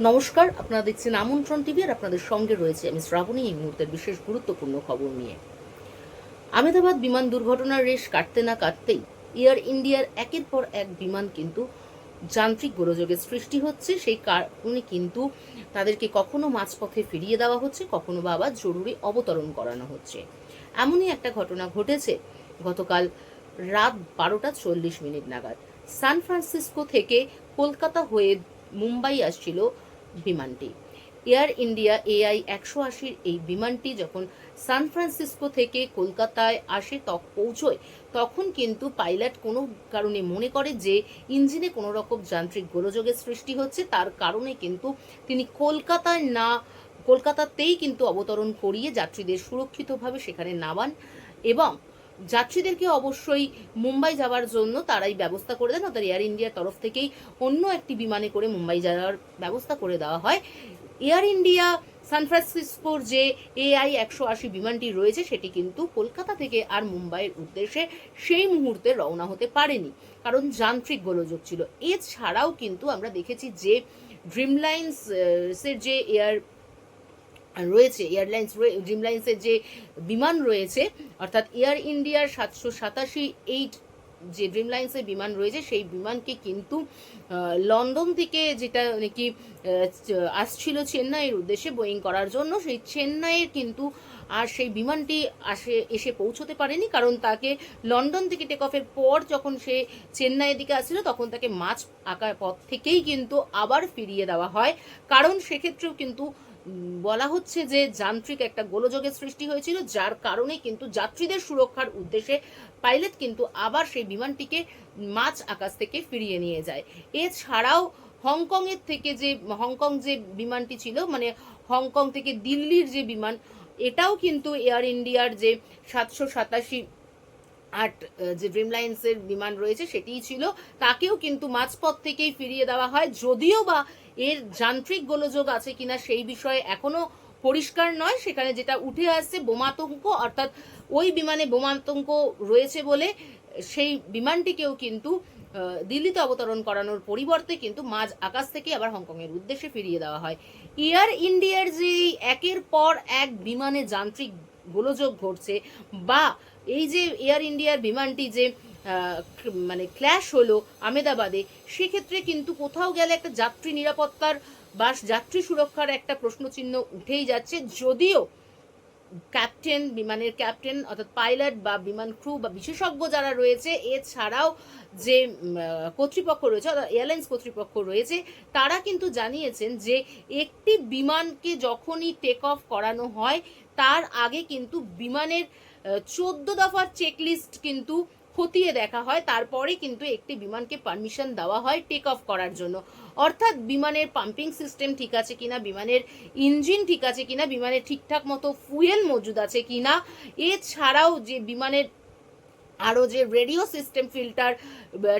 নমস্কার, আপনারা দেখছেন আমন্ত্রণ টিভি আর আপনাদের সঙ্গে রয়েছে আমি শ্রাবণী। এই মুহূর্তের বিশেষ গুরুত্বপূর্ণ খবর নিয়ে। আহমেদাবাদ বিমান দুর্ঘটনার রেশ কাটতে না কাটতেই এয়ার ইন্ডিয়ার একের পর এক বিমান কিন্তু যান্ত্রিক গোলযোগের সৃষ্টি হচ্ছে। সেই কারণে কিন্তু তাদেরকে কখনো মাঝপথে ফিরিয়ে দেওয়া হচ্ছে, কখনো বা আবার জরুরি অবতরণ করানো হচ্ছে। এমনই একটা ঘটনা ঘটেছে গতকাল রাত 12:40 নাগাদ। সান ফ্রান্সিসকো থেকে কলকাতা হয়ে মুম্বাই আসছিল বিমানটি। এয়ার ইন্ডিয়া AI-180 এই বিমানটি যখন সান ফ্রান্সিসকো থেকে কলকাতায় আসে পৌঁছয়, তখন কিন্তু পাইলট কোনো কারণে মনে করে যে ইঞ্জিনে কোনো রকম যান্ত্রিক গোলযোগের সৃষ্টি হচ্ছে। তার কারণে কিন্তু তিনি কলকাতাতেই কিন্তু অবতরণ করিয়ে যাত্রীদের সুরক্ষিতভাবে সেখানে নামান এবং যাত্রীদেরকে অবশ্যই মুম্বাই যাওয়ার জন্য তারাই ব্যবস্থা করে দেন। অর্থাৎ এয়ার ইন্ডিয়ার তরফ থেকেই অন্য একটি বিমানে করে মুম্বাই যাওয়ার ব্যবস্থা করে দেওয়া হয়। এয়ার ইন্ডিয়া সান ফ্রান্সিসকোর যে AI-180 বিমানটি রয়েছে সেটি কিন্তু কলকাতা থেকে আর মুম্বাইয়ের উদ্দেশ্যে সেই মুহূর্তে রওনা হতে পারেনি, কারণ যান্ত্রিক গোলযোগ ছিল। এছাড়াও কিন্তু আমরা দেখেছি যে ড্রিমলাইন্সের যে ড্রিমলাইন্সের যে বিমান রয়েছে, অর্থাৎ এয়ার ইন্ডিয়ার 787 যে ড্রিমলাইন্সের বিমান রয়েছে সেই বিমানকে কিন্তু লন্ডন থেকে যেটা নাকি আসছিল চেন্নাইয়ের উদ্দেশ্যে বোয়িং করার জন্য, সেই চেন্নাইয়ের কিন্তু আর সেই বিমানটি এসে পৌঁছতে পারেনি, কারণ তাকে লন্ডন থেকে টেক অফের পর যখন সে চেন্নাইয়ের দিকে আসছিল তখন তাকে মাঝ আঁকার পথ থেকেই কিন্তু আবার ফিরিয়ে দেওয়া হয়। কারণ সেক্ষেত্রেও কিন্তু বলা হচ্ছে যে যান্ত্রিক একটা গোলযোগের সৃষ্টি হয়েছিল, যার কারণে কিন্তু যাত্রীদের সুরক্ষার উদ্দেশ্যে পাইলট কিন্তু আবার সেই বিমানটিকে মাঝ আকাশ থেকে ফিরিয়ে নিয়ে যায়। এছাড়াও হংকং যে বিমানটি ছিল, মানে হংকং থেকে দিল্লির যে বিমান, এটাও কিন্তু এয়ার ইন্ডিয়ার যে 787 যে ড্রিমলাইন্সের বিমান রয়েছে সেটিই ছিল, তাকেও কিন্তু মাঝপথ থেকেই ফিরিয়ে দেওয়া হয়। যদিও বা এর যান্ত্রিক গোলযোগ আছে কিনা সেই বিষয়ে এখনো পরিষ্কার নয়। সেখানে যেটা উঠে আসছে বোমাতঙ্ক, অর্থাৎ ওই বিমানে বোমাতঙ্ক রয়েছে বলে সেই বিমানটিকেও কিন্তু দিল্লিতে অবতরণ করানোর পরিবর্তে কিন্তু মাঝ আকাশ থেকে আবার হংকংয়ের উদ্দেশ্যে ফিরিয়ে দেওয়া হয়। এয়ার ইন্ডিয়ার যে একের পর এক বিমানে যান্ত্রিক গোলযোগ ঘটছে, বা এই যে এয়ার ইন্ডিয়ার বিমানটি যে মানে ক্ল্যাশ হলো আহমেদাবাদে, সেক্ষেত্রে কিন্তু কোথাও গেলে একটা যাত্রী নিরাপত্তার বা যাত্রী সুরক্ষার একটা প্রশ্নচিহ্ন উঠেই যাচ্ছে। যদিও বিমানের ক্যাপ্টেন অর্থাৎ পাইলট বা বিমান ক্রু বা বিশেষজ্ঞ যারা রয়েছে, এছাড়াও যে কর্তৃপক্ষ রয়েছে অর্থাৎ এয়ারলাইন্স কর্তৃপক্ষ রয়েছে, তারা কিন্তু জানিয়েছেন যে একটি বিমানকে যখনই টেক অফ করানো হয় তার আগে কিন্তু বিমানের 14 দফার চেকলিস্ট কিন্তু খতিয়ে দেখা হয়, তারপরে কিন্তু একটি বিমানকে পারমিশন দেওয়া হয় টেক অফ করার জন্য। অর্থাৎ বিমানের পাম্পিং সিস্টেম ঠিক আছে কিনা, বিমানের ইঞ্জিন ঠিক আছে কিনা, বিমানের ঠিকঠাক মতো ফুয়েল মজুদ আছে কিনা, এছাড়াও যে বিমানের আরও যে রেডিও সিস্টেম ফিল্টার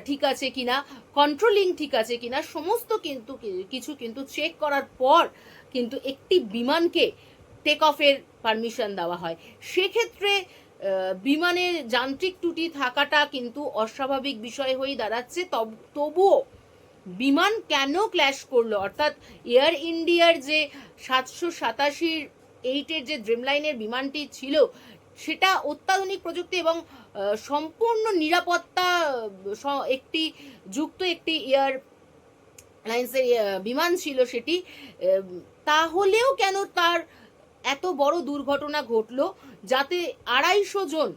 ঠিক আছে কিনা, কন্ট্রোলিং ঠিক আছে কিনা, সমস্ত কিন্তু কিছু কিন্তু চেক করার পর কিন্তু একটি বিমানকে টেক অফের পারমিশন দেওয়া হয়। সেক্ষেত্রে বিমানের যান্ত্রিক ত্রুটি থাকাটা কিন্তু অস্বাভাবিক বিষয় হয়ে দাঁড়াচ্ছে। তবুও বিমান কেন ক্ল্যাশ করলো, অর্থাৎ এয়ার ইন্ডিয়ার যে 787-8 যে ড্রিমলাইনের বিমানটি ছিল সেটা অত্যাধুনিক প্রযুক্তি এবং সম্পূর্ণ নিরাপত্তা একটি এয়ারলাইন্সের বিমান ছিল সেটি। তাহলেও কেন তার এত বড় দুর্ঘটনা ঘটলো, যাতে 250 জন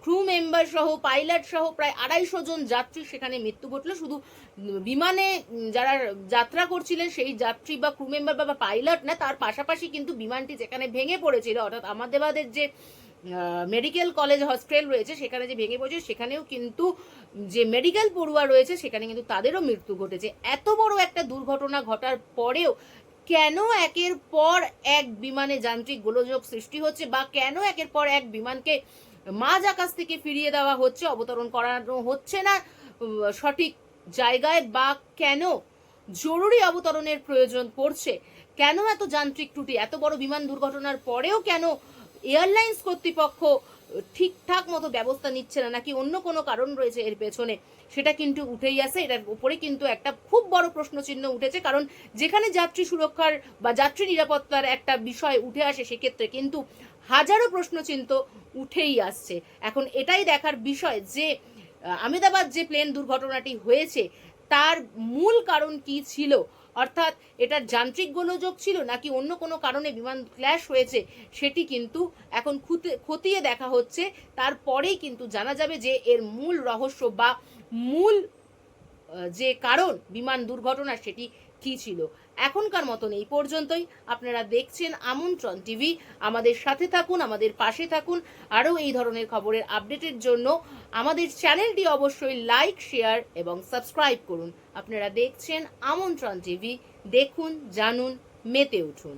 ক্রু মেম্বার সহ পাইলট সহ প্রায় 250 জন যাত্রী সেখানে মৃত্যু ঘটলো। শুধু বিমানে যারা যাত্রা করছিলেন সেই যাত্রী বা ক্রু মেম্বার বা পাইলট না, তার পাশাপাশি কিন্তু বিমানটি যেখানে ভেঙে পড়েছিল, অর্থাৎ আহমেদাবাদের যে মেডিকেল কলেজ হসপিটাল রয়েছে সেখানে যে ভেঙে পড়েছে, সেখানেও কিন্তু যে মেডিকেল পড়ুয়া রয়েছে সেখানে কিন্তু তাদেরও মৃত্যু ঘটেছে। এত বড় একটা দুর্ঘটনা ঘটার পরেও কেন একের পর এক বিমানে যান্ত্রিক গোলযোগ সৃষ্টি হচ্ছে, বা কেন একের পর এক বিমানকে মাঝ আকাশ থেকে ফিরিয়ে দেওয়া হচ্ছে, অবতরণ করানো হচ্ছে না সঠিক জায়গায়, বা কেন জরুরি অবতরণের প্রয়োজন পড়ছে, কেন এত যান্ত্রিক ত্রুটি, এত বড় বিমান দুর্ঘটনার পরেও কেন এয়ারলাইন্স কর্তৃপক্ষ ঠিকঠাক মতো ব্যবস্থা নিচ্ছে না, নাকি অন্য কোনো কারণ রয়েছে এর পেছনে, সেটা কিন্তু উঠেই আসে। এটার উপরে কিন্তু একটা খুব বড় প্রশ্নচিহ্ন উঠেছে, কারণ যেখানে যাত্রী সুরক্ষার বা যাত্রী নিরাপত্তার একটা বিষয় উঠে আসে, সেক্ষেত্রে কিন্তু হাজারো প্রশ্নচিহ্ন উঠেই আসছে। এখন এটাই দেখার বিষয় যে আহমেদাবাদ যে প্লেন দুর্ঘটনাটি হয়েছে তার মূল কারণ কি ছিল, অর্থাৎ এটার যান্ত্রিক গোলযোগ ছিল নাকি অন্য কোনো কারণে বিমান ক্র্যাশ হয়েছে, সেটি কিন্তু এখন খতিয়ে দেখা হচ্ছে। তারপরেই কিন্তু জানা যাবে যে এর মূল রহস্য বা মূল যে কারণ বিমান দুর্ঘটনা সেটি কি ছিল। এখনকার মতন এই পর্যন্তই। আপনারা দেখছেন আমন্ত্রণ টিভি। আমাদের সাথে থাকুন, আমাদের পাশে থাকুন। আরও এই ধরনের খবরের আপডেটের জন্য আমাদের চ্যানেলটি অবশ্যই লাইক, শেয়ার এবং সাবস্ক্রাইব করুন। আপনারা দেখছেন আমন্ত্রণ টিভি। দেখুন, জানুন, মেতে উঠুন।